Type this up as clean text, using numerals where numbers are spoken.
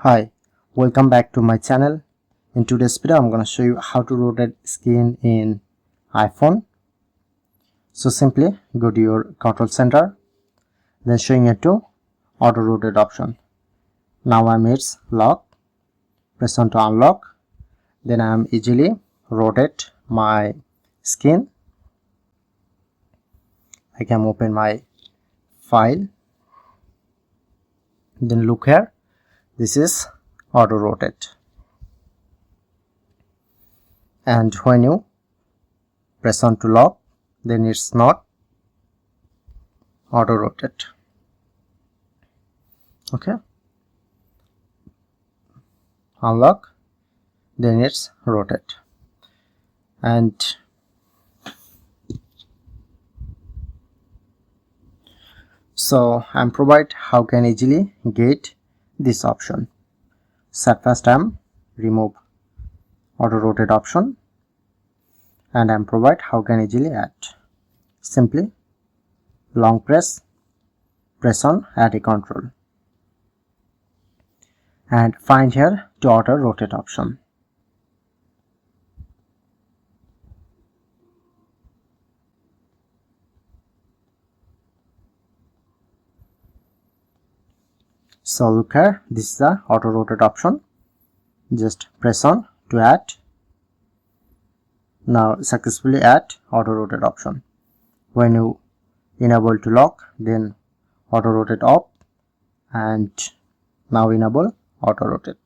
Hi, welcome back to my channel. In today's video I'm going to show you how to rotate screen in iPhone. So simply go to your control center, then showing it to auto rotate option. Now I'm its lock, press on to unlock, then I'm easily rotate my screen. I can open my file, then look here. This is auto rotate, and when you press on to lock, then it's not auto rotate. Okay, unlock, then it's rotate. And so I'm provide how can easily get this option. So first I'm remove auto rotate option, and I'm provide how can easily add. Simply long press on add a control, and find here to auto rotate option. So look here, this is the auto rotate option. Just press on to add. Now successfully add auto rotate option. When you enable to lock, then auto rotate off, and now enable auto rotate.